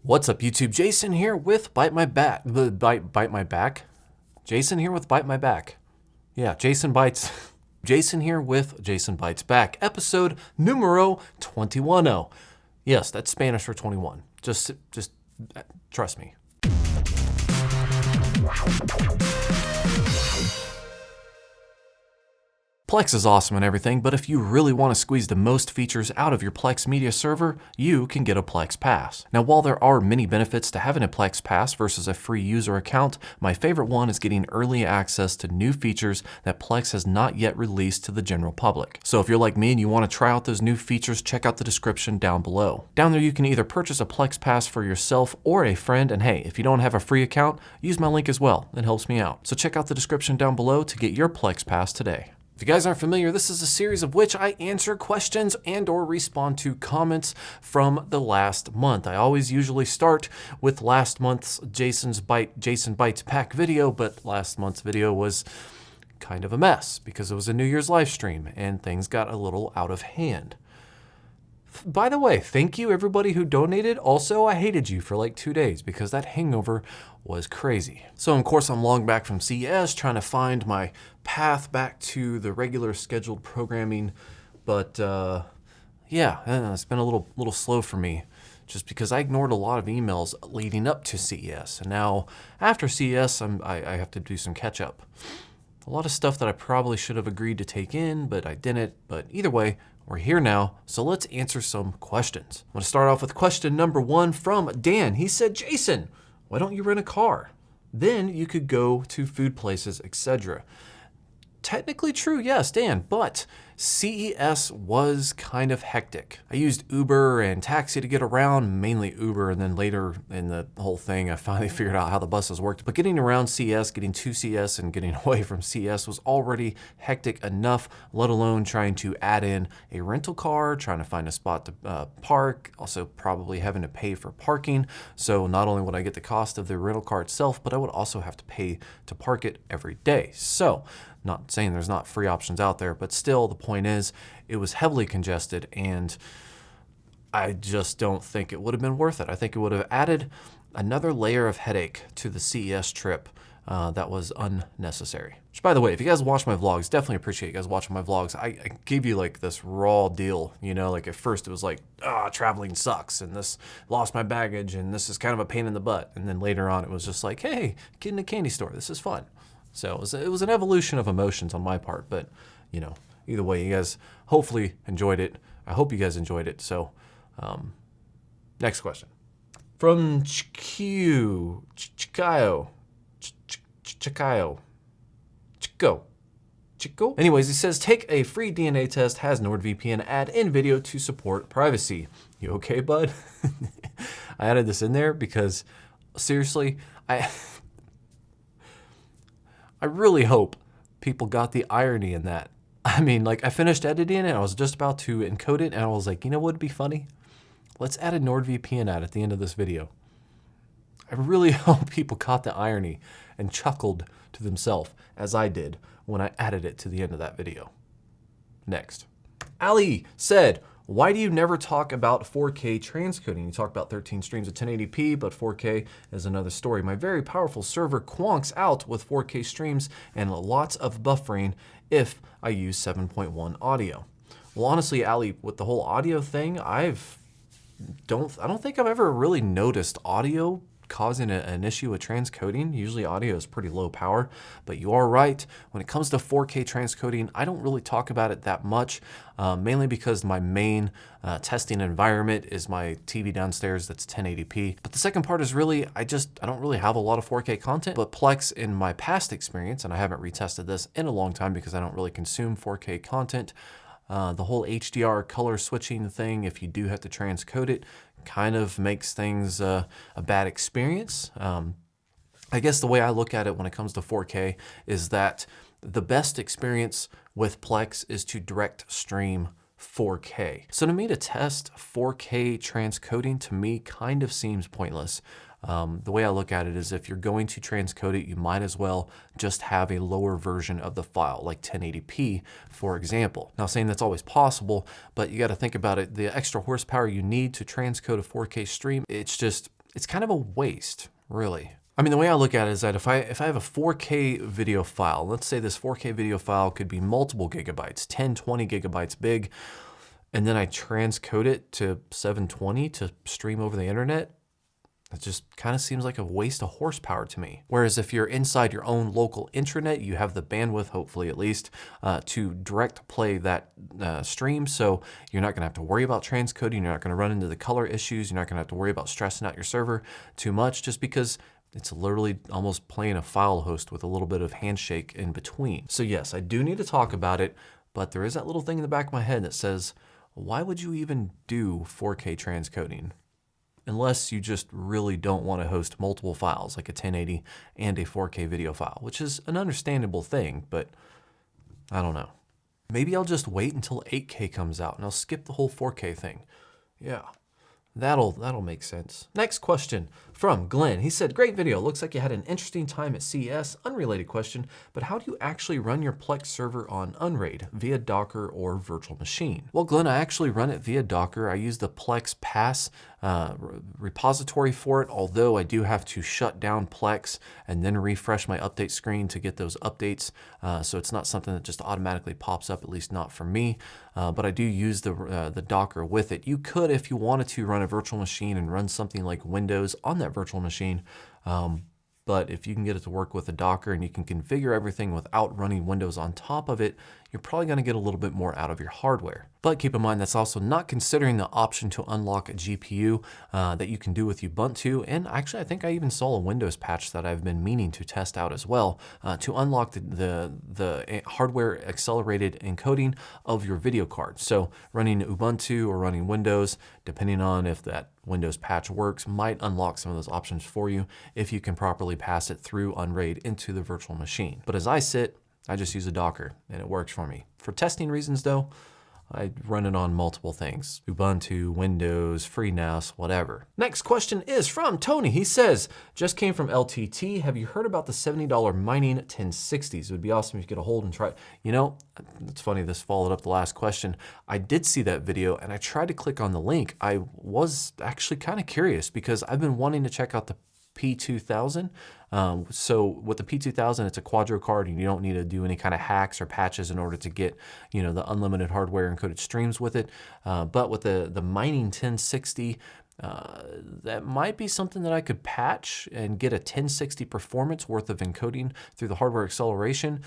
What's up, YouTube? Jason here with Byte My Back. Bite My Back. Jason here with Byte My Back. Yeah, Jason Bites. Jason here with Jason Bites Back. Episode numero 21. Yes, that's Spanish for 21. Just trust me. Plex is awesome and everything, but if you really want to squeeze the most features out of your Plex media server, you can get a Plex Pass. Now, while there are many benefits to having a Plex Pass versus a free user account, my favorite one is getting early access to new features that Plex has not yet released to the general public. So if you're like me and you want to try out those new features, check out the description down below. Down there, you can either purchase a Plex Pass for yourself or a friend, and hey, if you don't have a free account, use my link as well. It helps me out. So check out the description down below to get your Plex Pass today. If you guys aren't familiar, this is a series of which I answer questions and or respond to comments from the last month. I always usually start with last month's Jason Bites Pack video, but last month's video was kind of a mess because it was a New Year's live stream and things got a little out of hand. By the way, thank you everybody who donated. Also, I hated you for like 2 days because that hangover was crazy. So of course I'm long back from CES trying to find my path back to the regular scheduled programming. But yeah, it's been a little slow for me just because I ignored a lot of emails leading up to CES. And now after CES, I have to do some catch up. A lot of stuff that I probably should have agreed to take in, but I didn't. But either way, we're here now, so let's answer some questions. I'm gonna start off with question number 1 from Dan. He said, Jason, why don't you rent a car? Then you could go to food places, etc. Technically true, yes, Dan, but CES was kind of hectic. I used Uber and taxi to get around, mainly Uber, and then later in the whole thing, I finally figured out how the buses worked. But getting around CES, getting to CES, and getting away from CES was already hectic enough, let alone trying to add in a rental car, trying to find a spot to park, also probably having to pay for parking. So not only would I get the cost of the rental car itself, but I would also have to pay to park it every day. So not saying there's not free options out there, but still the point is it was heavily congested and I just don't think it would have been worth it. I think it would have added another layer of headache to the CES trip that was unnecessary. Which, by the way, if you guys watch my vlogs, definitely appreciate you guys watching my vlogs. I gave you like this raw deal, you know, like at first it was like, traveling sucks and this lost my baggage and this is kind of a pain in the butt. And then later on it was just like, hey, get in a candy store, this is fun. So it was an evolution of emotions on my part, but you know, either way, you guys hopefully enjoyed it. I hope you guys enjoyed it. So next question. From Chico. Anyways, he says, take a free DNA test, has NordVPN, add in video to support privacy. You okay, bud? I added this in there because seriously, I really hope people got the irony in that. I mean, like I finished editing it, I was just about to encode it, and I was like, you know what would be funny? Let's add a NordVPN ad at the end of this video. I really hope people caught the irony and chuckled to themselves, as I did when I added it to the end of that video. Next. Ali said, why do you never talk about 4K transcoding? You talk about 13 streams at 1080p, but 4K is another story. My very powerful server quonks out with 4K streams and lots of buffering if I use 7.1 audio. Well, honestly, Ali, with the whole audio thing, I don't think I've ever really noticed audio causing an issue with transcoding. Usually audio is pretty low power, but you are right. When it comes to 4K transcoding, I don't really talk about it that much, mainly because my main testing environment is my TV downstairs that's 1080p. But the second part is really, I don't really have a lot of 4K content, but Plex in my past experience, and I haven't retested this in a long time because I don't really consume 4K content, the whole HDR color switching thing, if you do have to transcode it, kind of makes things a bad experience. I guess the way I look at it when it comes to 4K is that the best experience with Plex is to direct stream 4K. So to me, to test 4K transcoding to me kind of seems pointless. The way I look at it is if you're going to transcode it, you might as well just have a lower version of the file, like 1080p, for example. Now, saying that's always possible, but you got to think about it. The extra horsepower you need to transcode a 4K stream, it's just it's kind of a waste, really. I mean, the way I look at it is that if I have a 4K video file, let's say this 4K video file could be multiple gigabytes, 10, 20 gigabytes big, and then I transcode it to 720 to stream over the internet, it just kind of seems like a waste of horsepower to me. Whereas if you're inside your own local intranet, you have the bandwidth, hopefully at least, to direct play that stream. So you're not gonna have to worry about transcoding. You're not gonna run into the color issues. You're not gonna have to worry about stressing out your server too much, just because it's literally almost playing a file host with a little bit of handshake in between. So yes, I do need to talk about it, but there is that little thing in the back of my head that says, why would you even do 4K transcoding? Unless you just really don't want to host multiple files, like a 1080 and a 4K video file, which is an understandable thing, but I don't know. Maybe I'll just wait until 8K comes out and I'll skip the whole 4K thing. Yeah, that'll make sense. Next question from Glenn. He said, great video. Looks like you had an interesting time at CES. Unrelated question, but how do you actually run your Plex server on Unraid, via Docker or virtual machine? Well, Glenn, I actually run it via Docker. I use the Plex Pass repository for it, although I do have to shut down Plex and then refresh my update screen to get those updates. So it's not something that just automatically pops up, at least not for me. But I do use the Docker with it. You could, if you wanted to, run a virtual machine and run something like Windows on that virtual machine. But if you can get it to work with a Docker and you can configure everything without running Windows on top of it, you're probably going to get a little bit more out of your hardware. But keep in mind, that's also not considering the option to unlock a GPU that you can do with Ubuntu. And actually, I think I even saw a Windows patch that I've been meaning to test out as well to unlock the hardware accelerated encoding of your video card. So running Ubuntu or running Windows, depending on if that Windows patch works, might unlock some of those options for you if you can properly pass it through Unraid into the virtual machine. But as I just use a Docker and it works for me. For testing reasons though, I run it on multiple things. Ubuntu, Windows, FreeNAS, whatever. Next question is from Tony. He says, just came from LTT. Have you heard about the $70 mining 1060s? It would be awesome if you could get a hold and try. You know, it's funny, this followed up the last question. I did see that video and I tried to click on the link. I was actually kind of curious because I've been wanting to check out the P2000. So with the P2000, it's a Quadro card and you don't need to do any kind of hacks or patches in order to get, you know, the unlimited hardware encoded streams with it. But with the mining 1060, that might be something that I could patch and get a 1060 performance worth of encoding through the hardware acceleration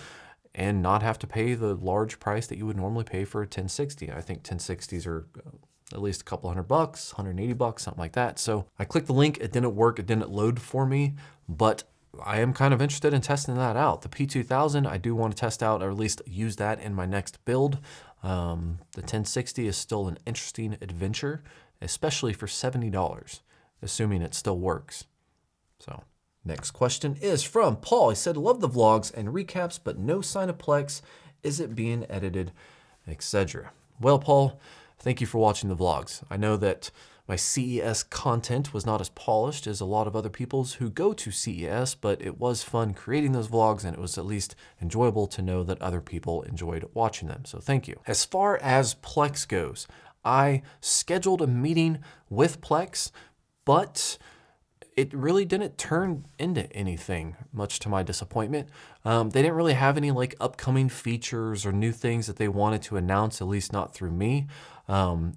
and not have to pay the large price that you would normally pay for a 1060. I think 1060s are at least a couple $100, $180, something like that. So I clicked the link, it didn't work, it didn't load for me, but I am kind of interested in testing that out. The P2000, I do want to test out, or at least use that in my next build. The 1060 is still an interesting adventure, especially for $70, assuming it still works. So next question is from Paul. He said, love the vlogs and recaps, but no sign of Plex. Is it being edited, etc.? Well, Paul, thank you for watching the vlogs. I know that my CES content was not as polished as a lot of other people's who go to CES, but it was fun creating those vlogs and it was at least enjoyable to know that other people enjoyed watching them. So thank you. As far as Plex goes, I scheduled a meeting with Plex, but it really didn't turn into anything, much to my disappointment. They didn't really have any like upcoming features or new things that they wanted to announce, at least not through me.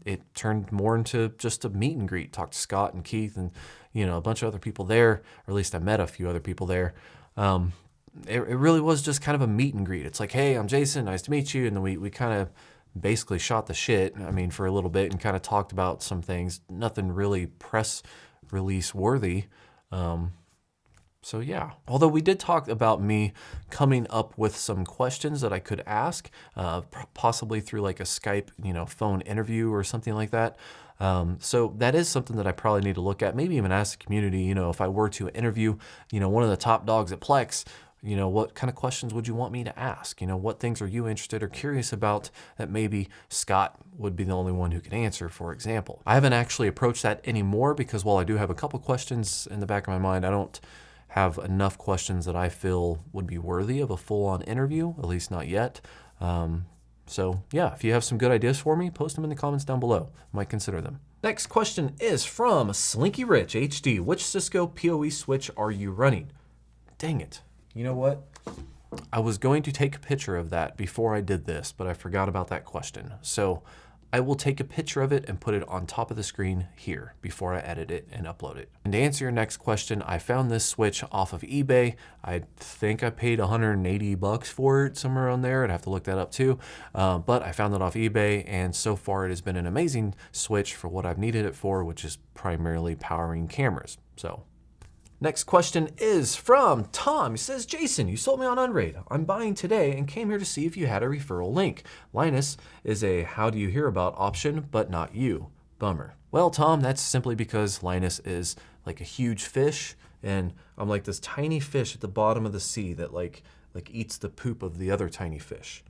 It turned more into just a meet and greet. Talked to Scott and Keith and, you know, a bunch of other people there, or at least I met a few other people there. It really was just kind of a meet and greet. It's like, hey, I'm Jason, nice to meet you. And then we kind of basically shot the shit, I mean, for a little bit and kind of talked about some things, nothing really press release worthy. So yeah, although we did talk about me coming up with some questions that I could ask, possibly through like a Skype, you know, phone interview or something like that. So that is something that I probably need to look at, maybe even ask the community, you know, if I were to interview, you know, one of the top dogs at Plex, you know, what kind of questions would you want me to ask? You know, what things are you interested or curious about that maybe Scott would be the only one who could answer, for example. I haven't actually approached that anymore because while I do have a couple questions in the back of my mind, I don't have enough questions that I feel would be worthy of a full-on interview, at least not yet. So yeah, if you have some good ideas for me, post them in the comments down below. Might consider them. Next question is from Slinky Rich HD. Which Cisco PoE switch are you running? Dang it. You know what? I was going to take a picture of that before I did this, but I forgot about that question. So I will take a picture of it and put it on top of the screen here before I edit it and upload it. And to answer your next question, I found this switch off of eBay. I think I paid 180 bucks for it, somewhere around there. I'd have to look that up too. But I found it off eBay, and so far it has been an amazing switch for what I've needed it for, which is primarily powering cameras. So next question is from Tom. He says, Jason, you sold me on Unraid. I'm buying today and came here to see if you had a referral link. Linus is a how do you hear about option, but not you. Bummer. Well, Tom, that's simply because Linus is like a huge fish, and I'm like this tiny fish at the bottom of the sea that like eats the poop of the other tiny fish.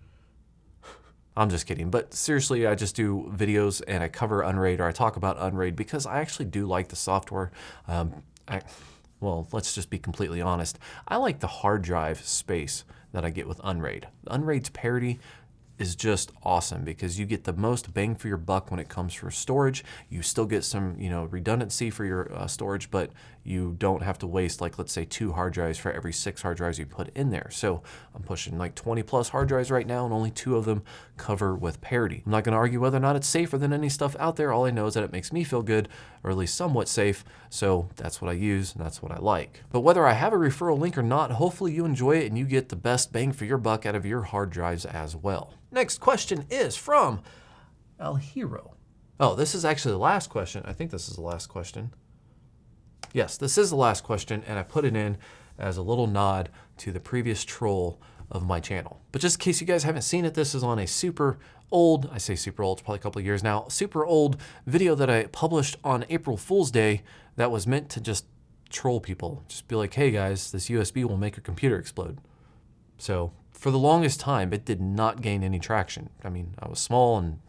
I'm just kidding, but seriously, I just do videos and I cover Unraid, or I talk about Unraid because I actually do like the software. Well, let's just be completely honest. I like the hard drive space that I get with Unraid. Unraid's parity is just awesome because you get the most bang for your buck when it comes for storage. You still get some, redundancy for your storage, but you don't have to waste, like, let's say 2 hard drives for every 6 hard drives you put in there. So I'm pushing like 20 plus hard drives right now, and only 2 of them cover with parity. I'm not going to argue whether or not it's safer than any stuff out there. All I know is that it makes me feel good, or at least somewhat safe. So that's what I use, and that's what I like. But whether I have a referral link or not, hopefully you enjoy it and you get the best bang for your buck out of your hard drives as well. Next question is from El Hero. Oh, this is actually the last question. I think this is the last question. Yes, this is the last question, and I put it in as a little nod to the previous troll of my channel. But just in case you guys haven't seen it, this is on a super old, I say super old, it's probably a couple of years now, super old video that I published on April Fool's Day that was meant to just troll people. Just be like, hey guys, this USB will make your computer explode. So for the longest time, it did not gain any traction. I mean, I was small and,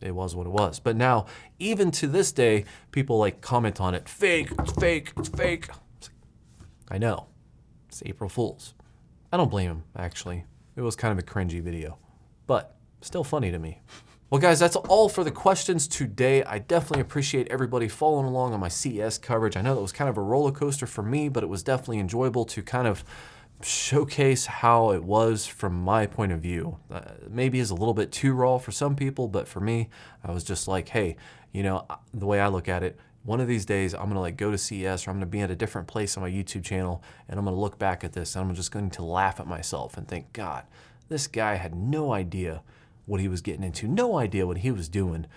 it was what it was. But now, even to this day, people like comment on it, fake, it's fake, it's fake. I know, it's April Fool's. I don't blame him, actually. It was kind of a cringy video, but still funny to me. Well, guys, that's all for the questions today. I definitely appreciate everybody following along on my CES coverage. I know that was kind of a roller coaster for me, but it was definitely enjoyable to kind of showcase how it was from my point of view. Maybe is a little bit too raw for some people, but for me, I was just like, hey, the way I look at it, one of these days I'm gonna go to CES, or I'm gonna be at a different place on my YouTube channel, and I'm gonna look back at this and I'm just going to laugh at myself and think, God, this guy had no idea what he was getting into, no idea what he was doing,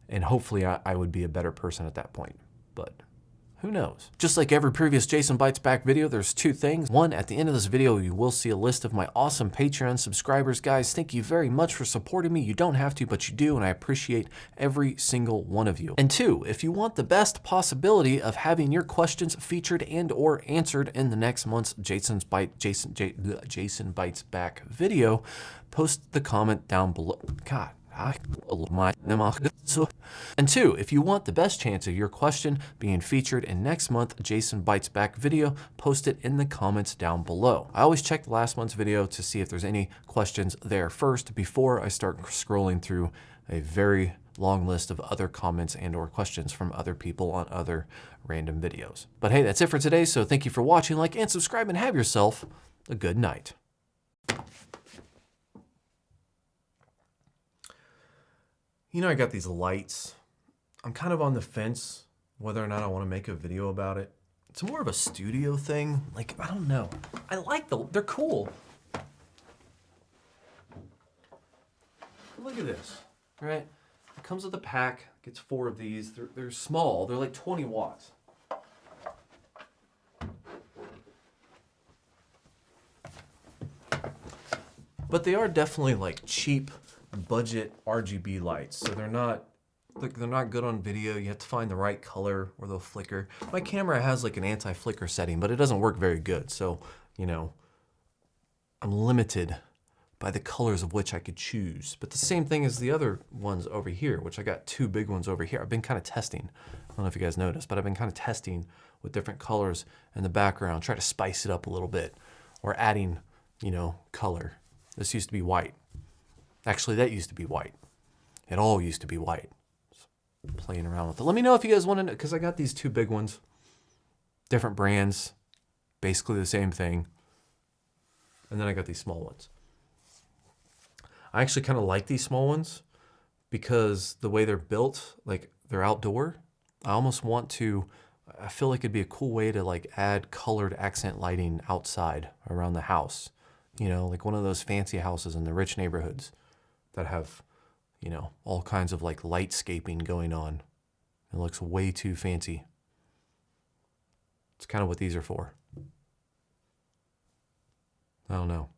and hopefully I would be a better person at that point. But who knows? Just like every previous Jason Bytes Back video, there's 2 things. One, at the end of this video, you will see a list of my awesome Patreon subscribers. Guys, thank you very much for supporting me. You don't have to, but you do, and I appreciate every single one of you. And 2, if you want the best possibility of having your questions featured and or answered in the next month's Jason Bytes Back video, post the comment down below. God. And 2, if you want the best chance of your question being featured in next month's Jason Bytes Back video, post it in the comments down below. I always check last month's video to see if there's any questions there first before I start scrolling through a very long list of other comments and or questions from other people on other random videos. But hey, that's it for today, so thank you for watching, like and subscribe, and have yourself a good night. I got these lights. I'm kind of on the fence whether or not I want to make a video about it. It's more of a studio thing. Like, I don't know. I like they're cool. Look at this, right? It comes with a pack, gets 4 of these. They're small, they're like 20 watts. But they are definitely like cheap budget RGB lights. So they're not good on video. You have to find the right color or they'll flicker. My camera has like an anti-flicker setting, but it doesn't work very good. So, I'm limited by the colors of which I could choose. But the same thing as the other ones over here, which I got 2 big ones over here. I've been kind of testing. I don't know if you guys noticed, but I've been kind of testing with different colors in the background, try to spice it up a little bit, or adding, color. This used to be white. Actually, that used to be white. It all used to be white. playing around with it. Let me know if you guys want to know, because I got these two big ones, different brands, basically the same thing. And then I got these small ones. I actually kind of like these small ones because the way they're built, like they're outdoor. I almost want to, I feel like it'd be a cool way to like add colored accent lighting outside around the house. You know, like one of those fancy houses in the rich neighborhoods that have, you know, all kinds of like lightscaping going on. It looks way too fancy. It's kind of what these are for. I don't know.